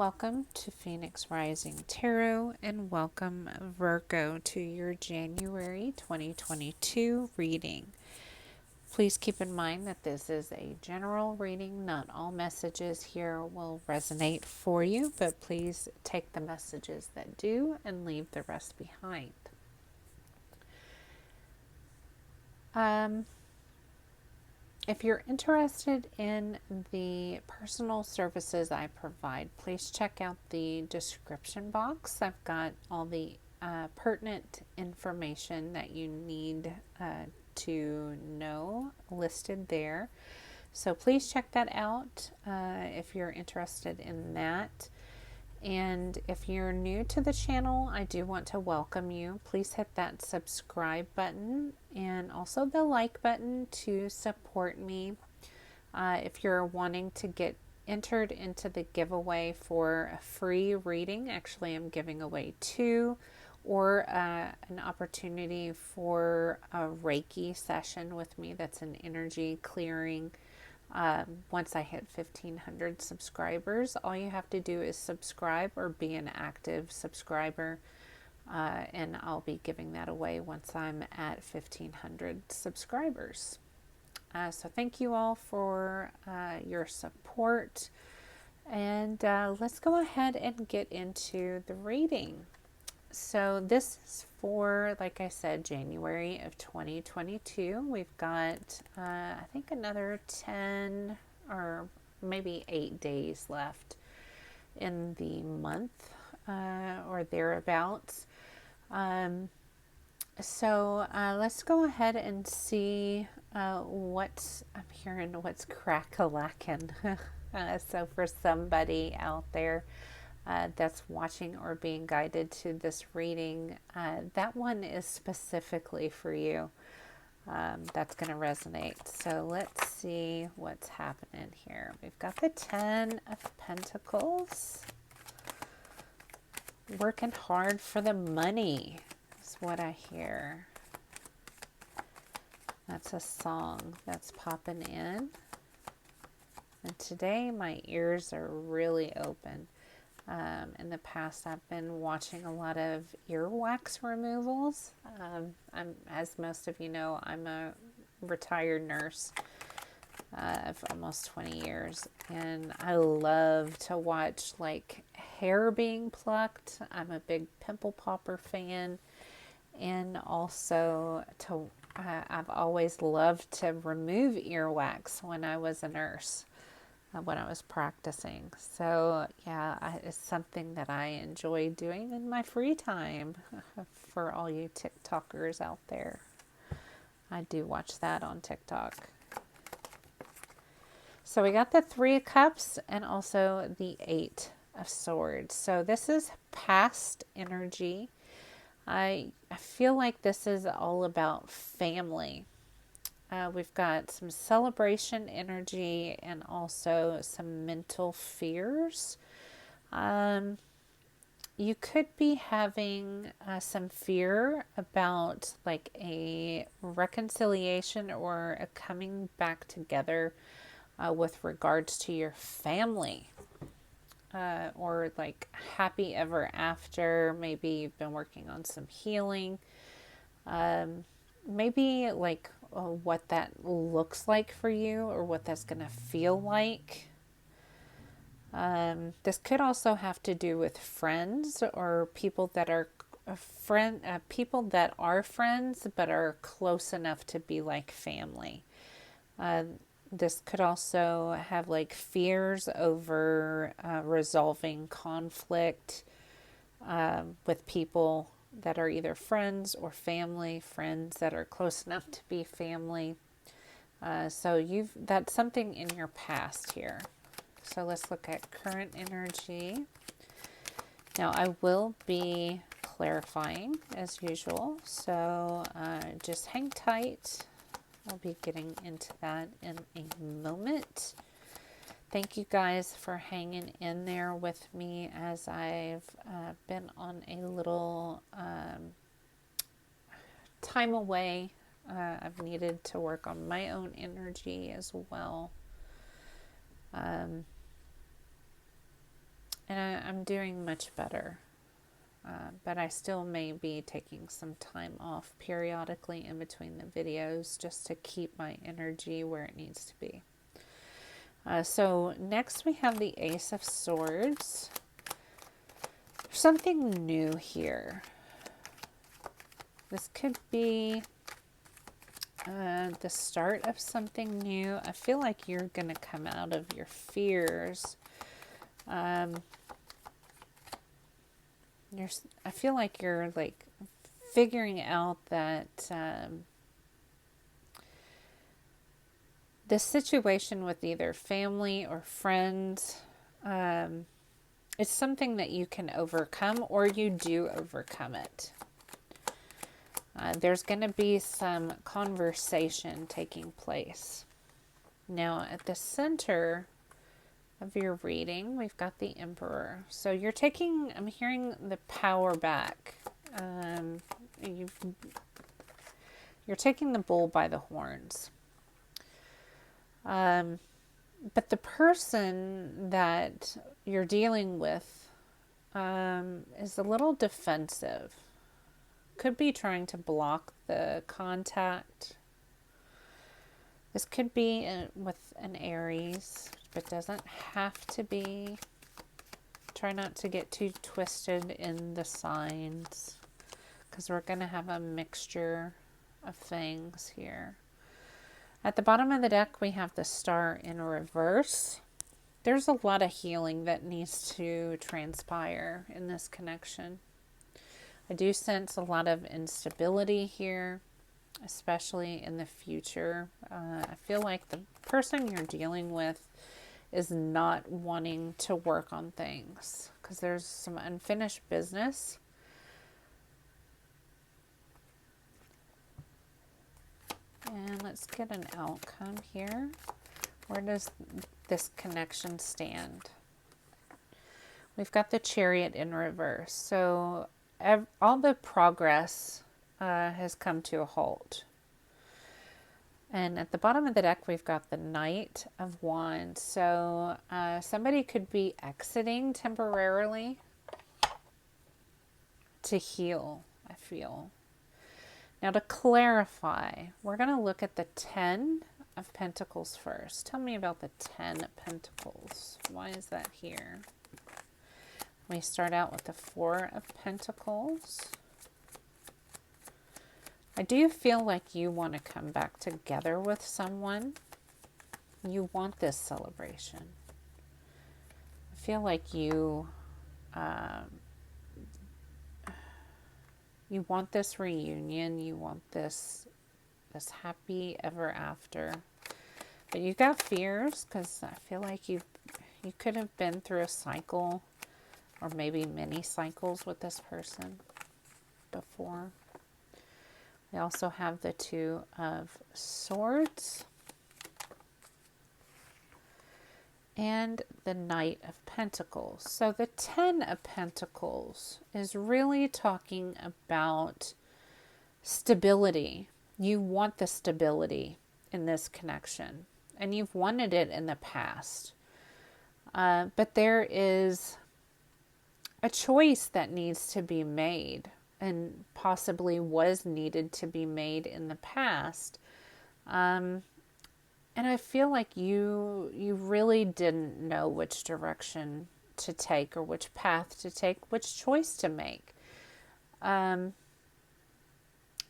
welcome to Phoenix Rising Tarot, and welcome Virgo to your January 2022 reading. Please keep in mind that this is a general reading. Not all messages here will resonate for you, but please take the messages that do and leave the rest behind. If you're interested in the personal services I provide, please check out the description box. I've got all the pertinent information that you need to know listed there. So please check that out if you're interested in that. And if you're new to the channel, I do want to welcome you. Please hit that subscribe button and also the like button to support me. If you're wanting to get entered into the giveaway for a free reading, actually I'm giving away 2, or an opportunity for a Reiki session with me. That's an energy clearing. Once I hit 1,500 subscribers, all you have to do is subscribe or be an active subscriber, and I'll be giving that away once I'm at 1,500 subscribers. So thank you all for your support, and let's go ahead and get into the reading. So this is for, like I said, January of 2022. We've got, I think, another 10 or maybe 8 days left in the month or thereabouts. So let's go ahead and see what I'm hearing, what's crack-a-lackin'. So for somebody out there that's watching or being guided to this reading, that one is specifically for you. That's going to resonate. So let's see what's happening here. We've got the 10 of Pentacles. Working hard for the money is what I hear. That's a song that's popping in. And today my ears are really open. In the past, I've been watching a lot of earwax removals. As most of you know, I'm a retired nurse of almost 20 years, and I love to watch like hair being plucked. I'm a big pimple popper fan, and also I've always loved to remove earwax when I was a nurse. When I was practicing. So yeah, it's something that I enjoy doing in my free time. For all you TikTokers out there, I do watch that on TikTok. So we got the 3 of Cups and also the 8 of Swords. So this is past energy. I feel like this is all about family. We've got some celebration energy and also some mental fears. You could be having some fear about like a reconciliation or a coming back together with regards to your family. Or like happy ever after. Maybe you've been working on some healing. Maybe like what that looks like for you, or what that's going to feel like. This could also have to do with friends or people that are people that are friends but are close enough to be like family. This could also have like fears over resolving conflict with people that are either friends or family, friends that are close enough to be family. So that's something in your past here. So let's look at current energy. Now I will be clarifying as usual, so just hang tight. I'll be getting into that in a moment. Thank you guys for hanging in there with me as I've been on a little time away. I've needed to work on my own energy as well. And I'm doing much better. But I still may be taking some time off periodically in between the videos just to keep my energy where it needs to be. So next we have the Ace of Swords. Something new here. This could be the start of something new. I feel like you're going to come out of your fears. I feel like you're like figuring out that the situation with either family or friends, it's something that you can overcome, or you do overcome it. There's going to be some conversation taking place. Now, at the center of your reading, we've got the Emperor. So you're taking, I'm hearing the power back. You're taking the bull by the horns. But the person that you're dealing with is a little defensive. Could be trying to block the contact. This could be with an Aries, but doesn't have to be. Try not to get too twisted in the signs, because we're going to have a mixture of things here. At the bottom of the deck, we have the Star in reverse. There's a lot of healing that needs to transpire in this connection. I do sense a lot of instability here, especially in the future. I feel like the person you're dealing with is not wanting to work on things because there's some unfinished business. And let's get an outcome here. Where does this connection stand? We've got the Chariot in reverse. So all the progress has come to a halt. And at the bottom of the deck, we've got the Knight of Wands. So somebody could be exiting temporarily to heal, I feel. Now to clarify, we're going to look at the 10 of Pentacles first. Tell me about the 10 of Pentacles. Why is that here? We start out with the 4 of Pentacles. I do feel like you want to come back together with someone. You want this celebration. I feel like you want this reunion. You want this happy ever after. But you got fears because I feel like you could have been through a cycle, or maybe many cycles with this person before. We also have the 2 of Swords and the Knight of Pentacles. So the 10 of Pentacles is really talking about stability. You want the stability in this connection, and you've wanted it in the past. But there is a choice that needs to be made, and possibly was needed to be made in the past. And I feel like you really didn't know which direction to take, or which path to take, which choice to make. And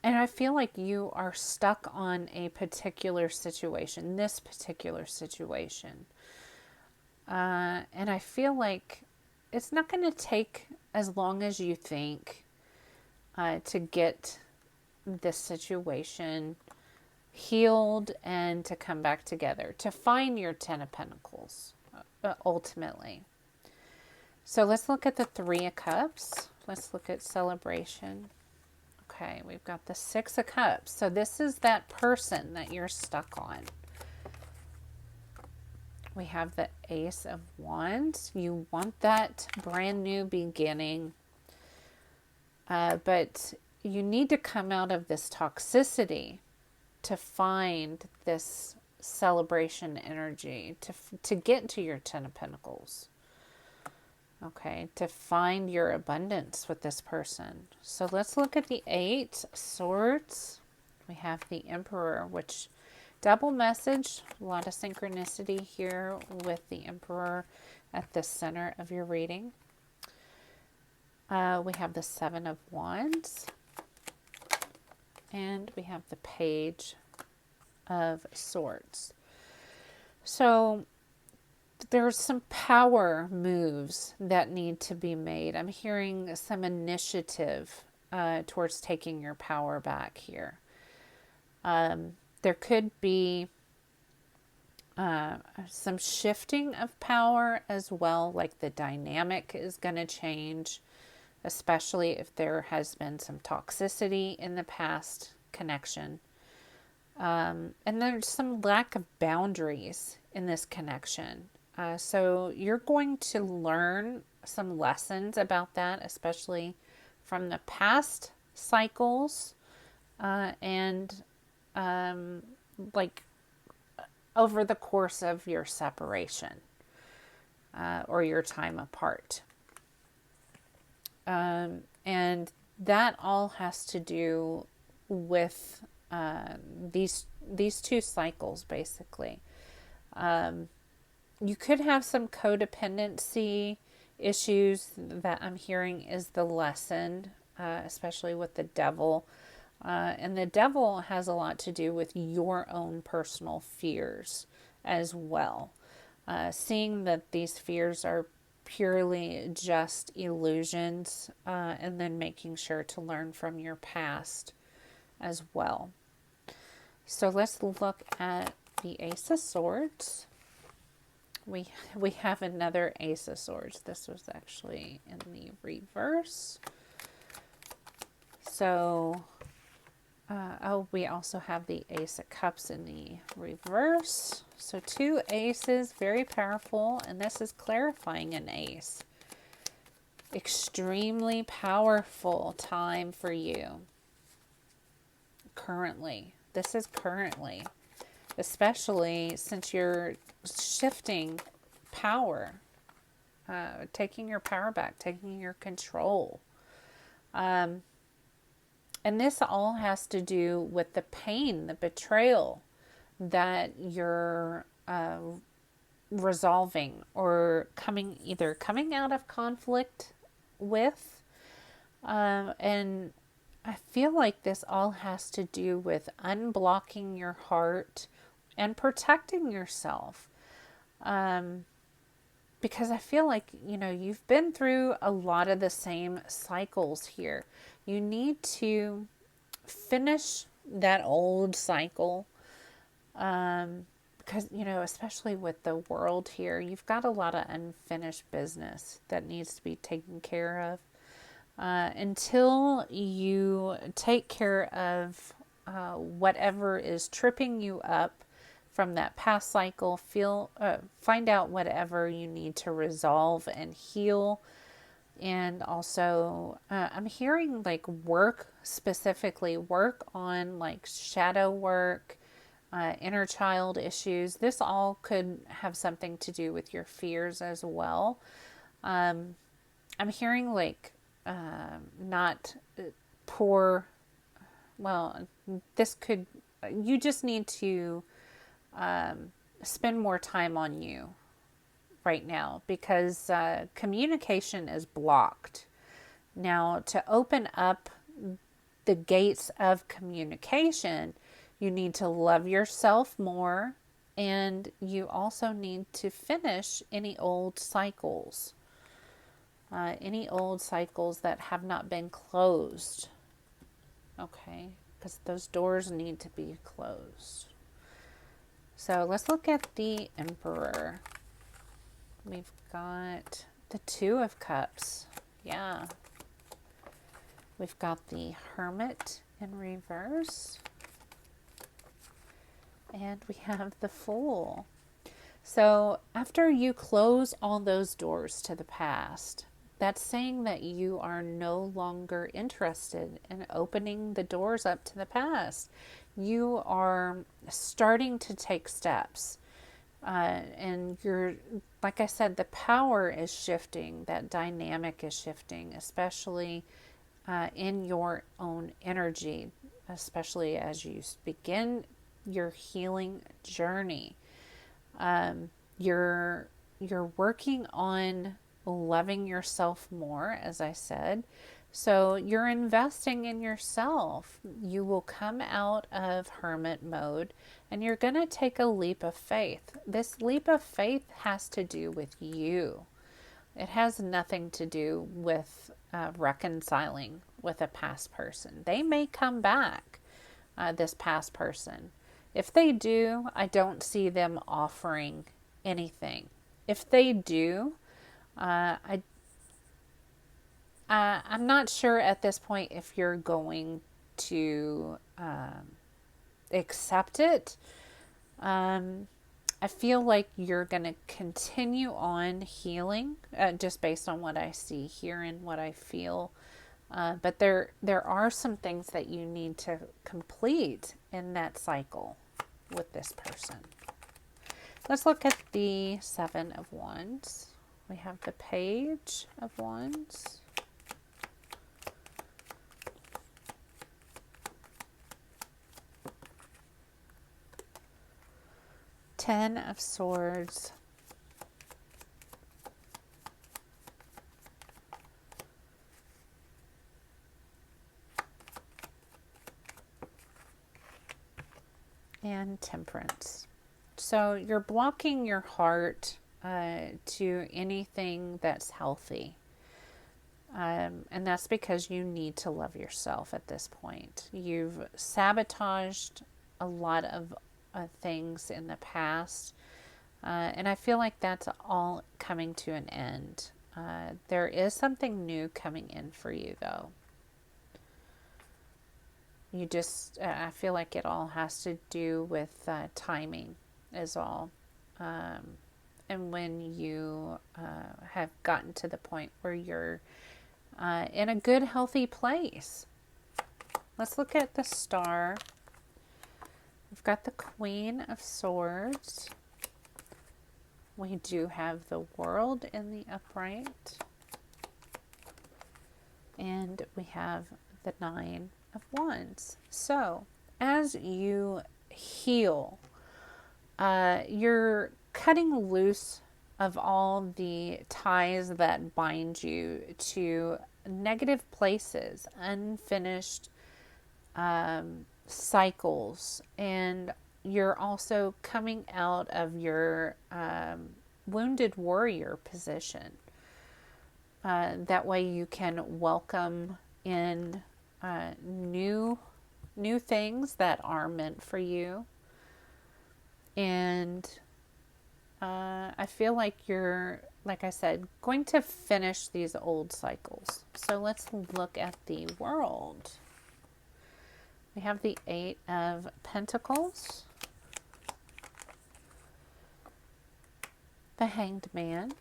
I feel like you are stuck on a particular situation, this particular situation. And I feel like it's not going to take as long as you think to get this situation healed and to come back together, to find your 10 of Pentacles, ultimately. So let's look at the 3 of Cups. Let's look at celebration. Okay, we've got the 6 of Cups. So this is that person that you're stuck on. We have the Ace of Wands. You want that brand new beginning. But you need to come out of this toxicity to find this celebration energy, to get to your 10 of Pentacles. Okay, to find your abundance with this person. So let's look at the 8 Swords. We have the Emperor, which double message, a lot of synchronicity here with the Emperor at the center of your reading. We have the 7 of Wands, and we have the Page of Swords. So there's some power moves that need to be made. I'm hearing some initiative towards taking your power back here. There could be some shifting of power as well, like the dynamic is going to change, especially if there has been some toxicity in the past connection. And there's some lack of boundaries in this connection. So you're going to learn some lessons about that, especially from the past cycles and like over the course of your separation or your time apart. And that all has to do with these 2 cycles, basically. You could have some codependency issues that I'm hearing is the lesson, especially with the Devil. And the Devil has a lot to do with your own personal fears as well. Seeing that these fears are purely just illusions, and then making sure to learn from your past as well. So let's look at the Ace of Swords. We have another Ace of Swords. This was actually in the reverse. So, we also have the Ace of Cups in the reverse. So 2 aces, very powerful, and this is clarifying an ace. Extremely powerful time for you. Currently. This is currently. Especially since you're shifting power. Taking your power back. Taking your control. And this all has to do with the pain, the betrayal that you're resolving or either coming out of conflict with. And I feel like this all has to do with unblocking your heart and protecting yourself. Because I feel like, you've been through a lot of the same cycles here. You need to finish that old cycle. Because, especially with the world here, you've got a lot of unfinished business that needs to be taken care of. Until you take care of whatever is tripping you up from that past cycle, find out whatever you need to resolve and heal. And also, I'm hearing like work on like shadow work, inner child issues. This all could have something to do with your fears as well. I'm hearing like not poor. Well, you just need to spend more time on you right now because communication is blocked. Now, to open up the gates of communication, you need to love yourself more, and you also need to finish any old cycles. Any old cycles that have not been closed. Okay, because those doors need to be closed. So let's look at the Emperor. We've got the 2 of Cups. Yeah. We've got the Hermit in reverse. And we have the Fool. So after you close all those doors to the past, that's saying that you are no longer interested in opening the doors up to the past. You are starting to take steps And you're, like I said, the power is shifting, that dynamic is shifting, especially in your own energy, especially as you begin your healing journey. You're working on loving yourself more, as I said. So you're investing in yourself. You will come out of hermit mode and you're going to take a leap of faith. This leap of faith has to do with you. It has nothing to do with reconciling with a past person. They may come back, this past person. If they do, I don't see them offering anything. If they do, I'm not sure at this point if you're going to accept it. I feel like you're going to continue on healing, just based on what I see here and what I feel. But there are some things that you need to complete in that cycle with this person. Let's look at the Seven of Wands. We have the Page of Wands. Ten of Swords. And Temperance. So you're blocking your heart to anything that's healthy. And that's because you need to love yourself at this point. You've sabotaged a lot of things in the past. And I feel like that's all coming to an end. There is something new coming in for you, though. You just, I feel like it all has to do with timing is all. And when you have gotten to the point where you're in a good, healthy place. Let's look at the Star. We've got the Queen of Swords. We do have the World in the upright. And we have the Nine of Wands. So, as you heal, you're cutting loose of all the ties that bind you to negative places, unfinished cycles, and you're also coming out of your wounded warrior position. That way you can welcome in new things that are meant for you. And I feel like you're, like I said, going to finish these old cycles. So let's look at the World. We have the Eight of Pentacles, the Hanged Man,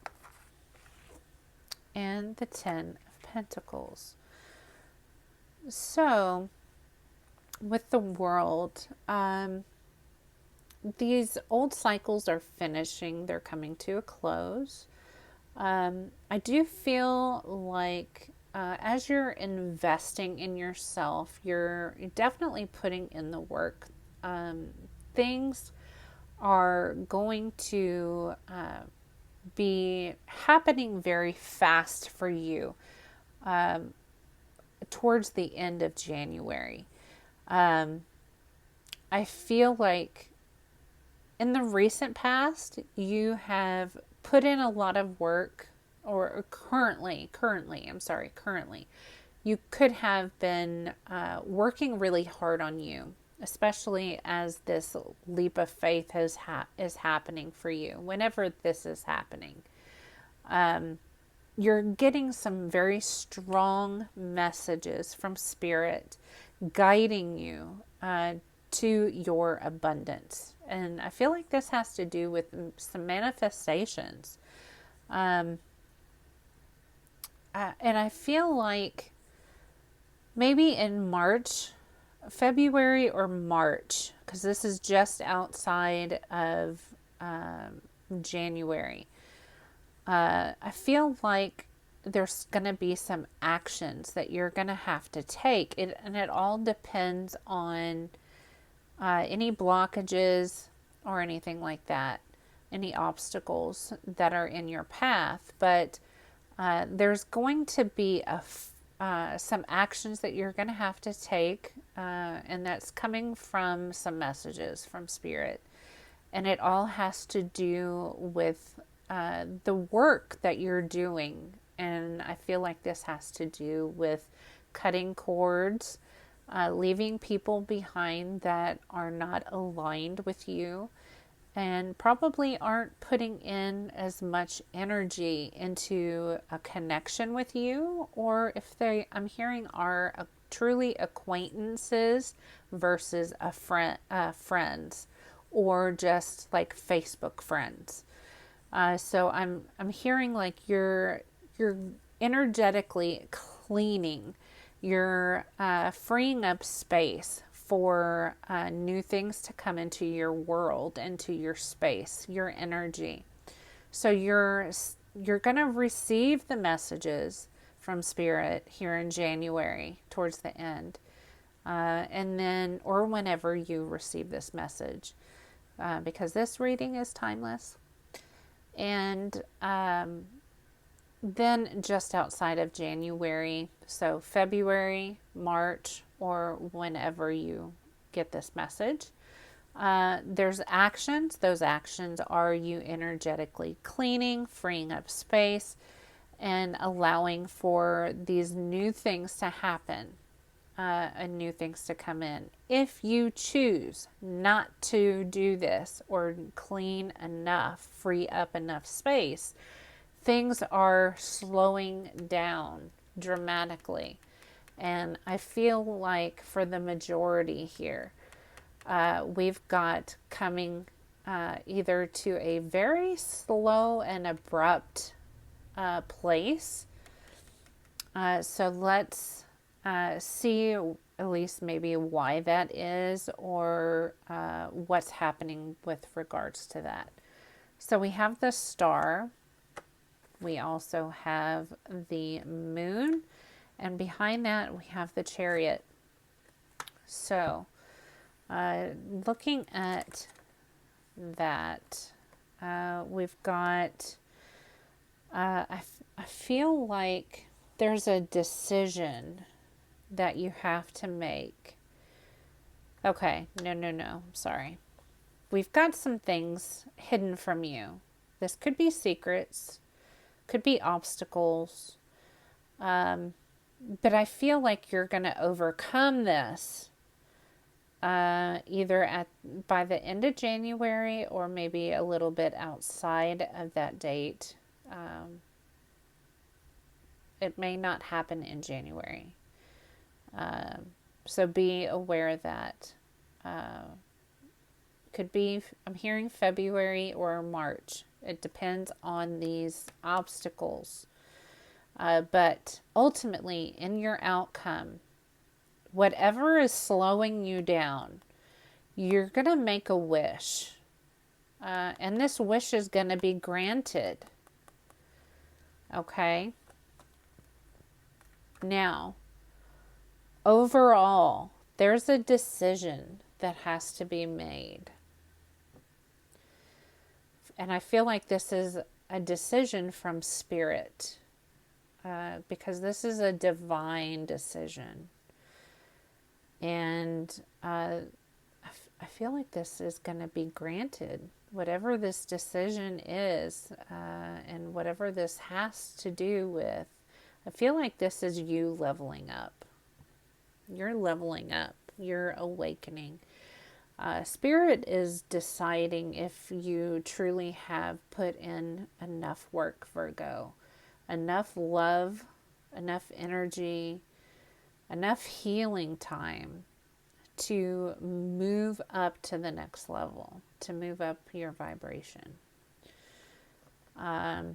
and the Ten of Pentacles. So, with the World, these old cycles are finishing. They're coming to a close. I do feel like as you're investing in yourself, you're definitely putting in the work. Things are going to be happening very fast for you towards the end of January. I feel like in the recent past, you have put in a lot of work, or currently, you could have been working really hard on you, especially as this leap of faith is happening for you. Whenever this is happening, you're getting some very strong messages from Spirit guiding you to your abundance. And I feel like this has to do with some manifestations. And I feel like maybe in February or March, because this is just outside of January. I feel like there's going to be some actions that you're going to have to take. And it all depends on any blockages or anything like that, any obstacles that are in your path. But there's going to be some actions that you're going to have to take, and that's coming from some messages from Spirit. And it all has to do with the work that you're doing. And I feel like this has to do with cutting cords, leaving people behind that are not aligned with you and probably aren't putting in as much energy into a connection with you, or if they, I'm hearing, are truly acquaintances versus friends, or just like Facebook friends. So I'm hearing like you're energetically cleaning, you're freeing up space for new things to come into your world, into your space, your energy. So you're going to receive the messages from Spirit here in January towards the end, and then, or whenever you receive this message, because this reading is timeless. And then just outside of January, so February, March, or whenever you get this message, there's actions. Those actions are you energetically cleaning, freeing up space, and allowing for these new things to happen, and new things to come in. If you choose not to do this or clean enough, free up enough space, things are slowing down dramatically. And I feel like for the majority here, we've got coming either to a very slow and abrupt place. So let's see at least maybe why that is, or what's happening with regards to that. So we have the Star. We also have the Moon. And behind that, we have the Chariot. So, looking at that, we've got, I feel like there's a decision that you have to make. Okay, no, sorry. We've got some things hidden from you. This could be secrets, could be obstacles, but I feel like you're going to overcome this either by the end of January, or maybe a little bit outside of that date. It may not happen in January. So be aware that could be, I'm hearing February or March. It depends on these obstacles. But ultimately, in your outcome, whatever is slowing you down, you're going to make a wish. And this wish is going to be granted. Okay? Now, overall, there's a decision that has to be made. And I feel like this is a decision from Spirit. Because this is a divine decision. And I feel like this is going to be granted. Whatever this decision is, and whatever this has to do with, I feel like this is you leveling up. You're leveling up. You're awakening. Spirit is deciding if you truly have put in enough work, Virgo. Enough love, enough energy, enough healing time to move up to the next level, to move up your vibration. Are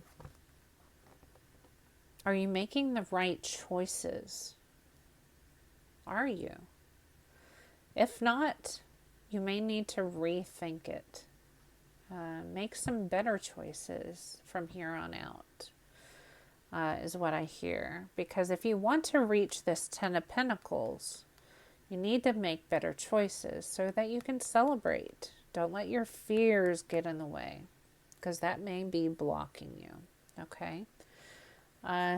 you making the right choices? Are you? If not, you may need to rethink it. make some better choices from here on out, is what I hear. Because if you want to reach this Ten of Pentacles, you need to make better choices so that you can celebrate. Don't let your fears get in the way, because that may be blocking you. Okay?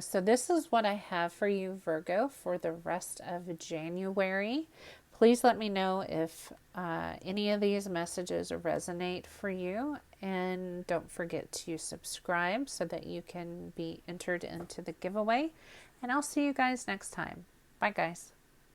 So this is what I have for you, Virgo, for the rest of January. Please let me know if any of these messages resonate for you. And don't forget to subscribe so that you can be entered into the giveaway. And I'll see you guys next time. Bye, guys.